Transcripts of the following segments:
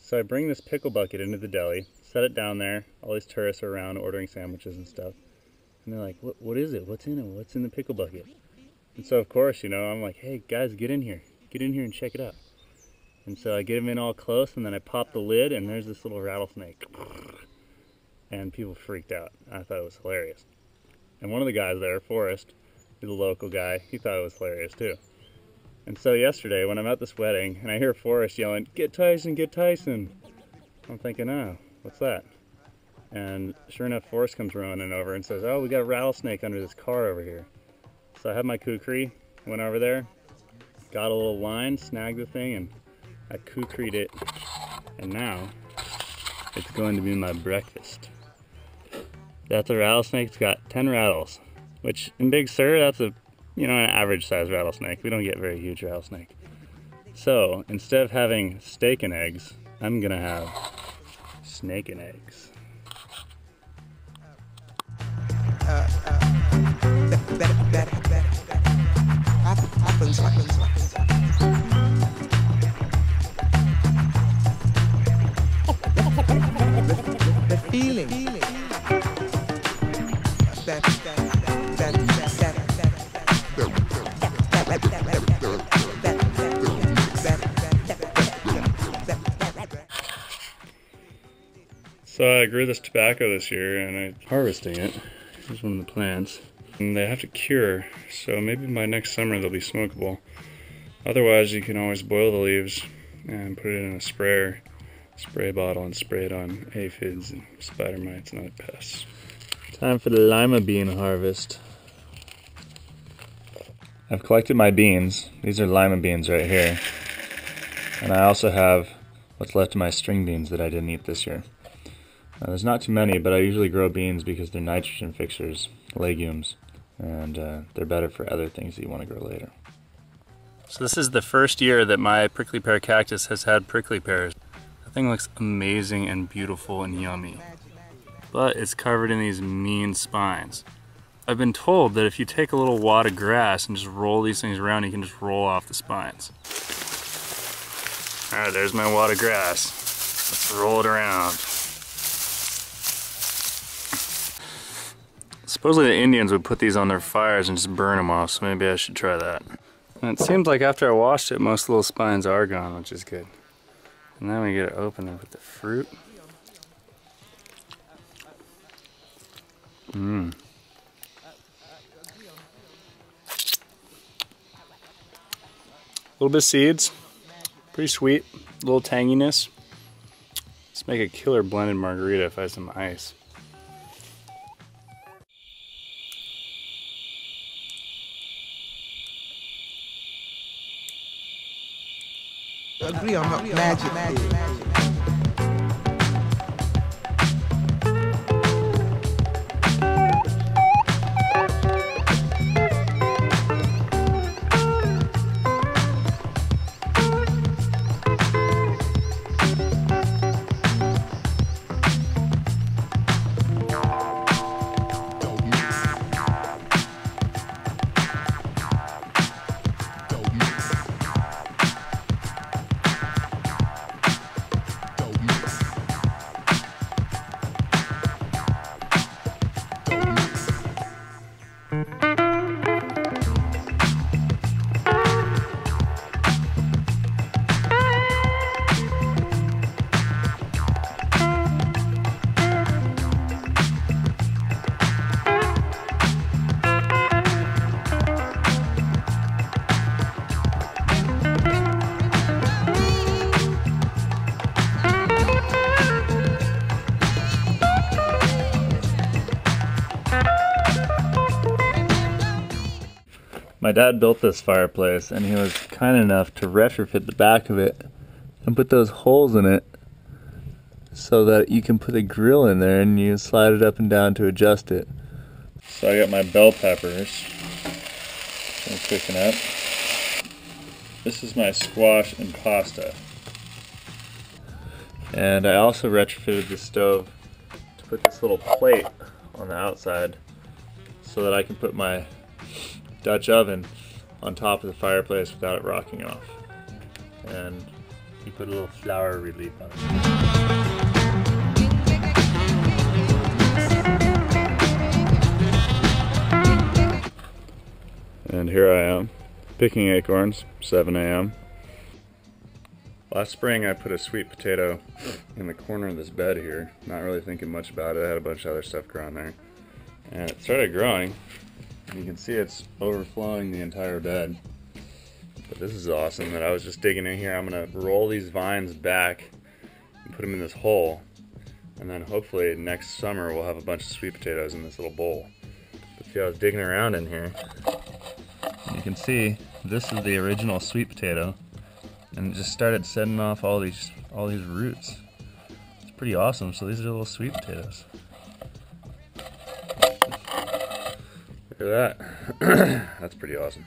So I bring this pickle bucket into the deli, set it down there. All these tourists are around ordering sandwiches and stuff. And they're like, what is it? What's in it? What's in the pickle bucket? And so of course, you know, I'm like, hey guys, get in here. Get in here and check it out. And so I get them in all close, and then I pop the lid, and there's this little rattlesnake. And people freaked out. I thought it was hilarious. And one of the guys there, Forrest, he's a local guy, he thought it was hilarious too. And so yesterday, when I'm at this wedding, and I hear Forrest yelling, "Get Tyson, get Tyson!" I'm thinking, oh, what's that? And sure enough, Forrest comes running over and says, "Oh, we got a rattlesnake under this car over here." So I had my kukri, went over there, got a little line, snagged the thing, and I kukried it. And now, it's going to be my breakfast. That's a rattlesnake. It's got 10 rattles, which in Big Sur, that's a, you know, an average size rattlesnake. We don't get very huge rattlesnake. So instead of having steak and eggs, I'm gonna have snake and eggs. The feeling. So I grew this tobacco this year, and I'm harvesting it. Here's one of the plants. And they have to cure, so maybe by next summer they'll be smokable. Otherwise, you can always boil the leaves and put it in a spray bottle, and spray it on aphids and spider mites and other pests. Time for the lima bean harvest. I've collected my beans. These are lima beans right here. And I also have what's left of my string beans that I didn't eat this year. There's not too many, but I usually grow beans because they're nitrogen fixers, legumes, and they're better for other things that you want to grow later. So this is the first year that my prickly pear cactus has had prickly pears. The thing looks amazing and beautiful and yummy, but it's covered in these mean spines. I've been told that if you take a little wad of grass and just roll these things around, you can just roll off the spines. All right, there's my wad of grass. Let's roll it around. Supposedly the Indians would put these on their fires and just burn them off, so maybe I should try that. And it seems like after I washed it, most little spines are gone, which is good. And then we get to open it with the fruit. Mmm. A little bit of seeds, pretty sweet, a little tanginess. Let's make a killer blended margarita if I have some ice. Agree on what magic. My dad built this fireplace, and he was kind enough to retrofit the back of it and put those holes in it so that you can put a grill in there and you slide it up and down to adjust it. So I got my bell peppers. I'm cooking up. This is my squash and pasta. And I also retrofitted the stove to put this little plate on the outside so that I can put my Dutch oven on top of the fireplace without it rocking off. And You put a little flower relief on it. And here I am, picking acorns, 7 a.m. Last spring I put a sweet potato in the corner of this bed here, not really thinking much about it. I had a bunch of other stuff growing there. And it started growing. You can see it's overflowing the entire bed. But this is awesome that I was just digging in here. I'm gonna roll these vines back and put them in this hole. And then hopefully next summer we'll have a bunch of sweet potatoes in this little bowl. But see, I was digging around in here. You can see this is the original sweet potato. And it just started setting off all these roots. It's pretty awesome. So these are little sweet potatoes. Look at that. That's pretty awesome.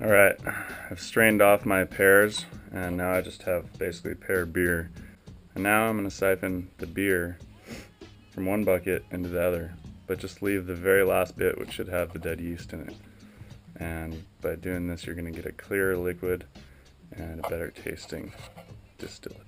Alright, I've strained off my pears and now I just have basically pear beer. And now I'm going to siphon the beer from one bucket into the other, but just leave the very last bit, which should have the dead yeast in it. And by doing this you're going to get a clearer liquid and a better tasting distillate.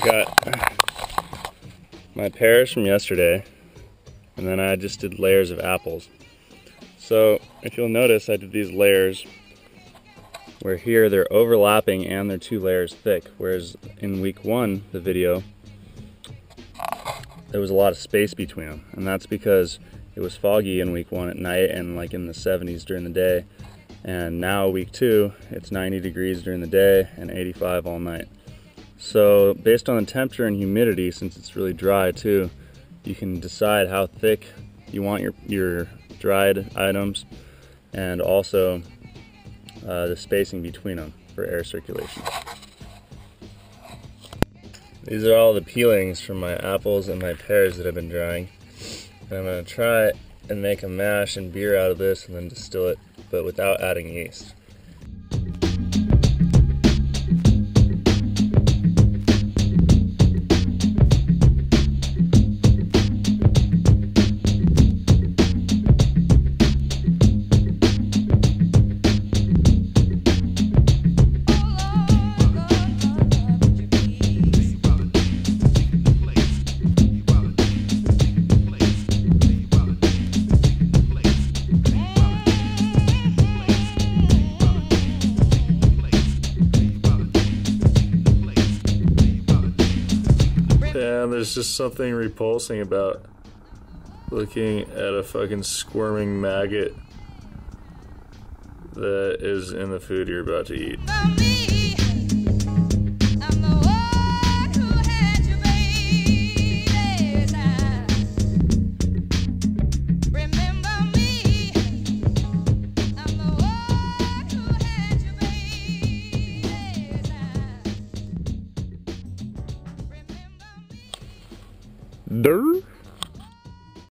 Got my pears from yesterday, and then I just did layers of apples. So if you'll notice, I did these layers where here they're overlapping and they're 2 layers thick, whereas in week 1, the video, there was a lot of space between them, and that's because it was foggy in week 1 at night and like in the 70s during the day, and now week 2, it's 90 degrees during the day and 85 all night. So based on the temperature and humidity, since it's really dry too, you can decide how thick you want your dried items, and also the spacing between them for air circulation. These are all the peelings from my apples and my pears that I've been drying. And I'm going to try and make a mash and beer out of this and then distill it, but without adding yeast. And there's just something repulsing about looking at a fucking squirming maggot that is in the food you're about to eat. Durr.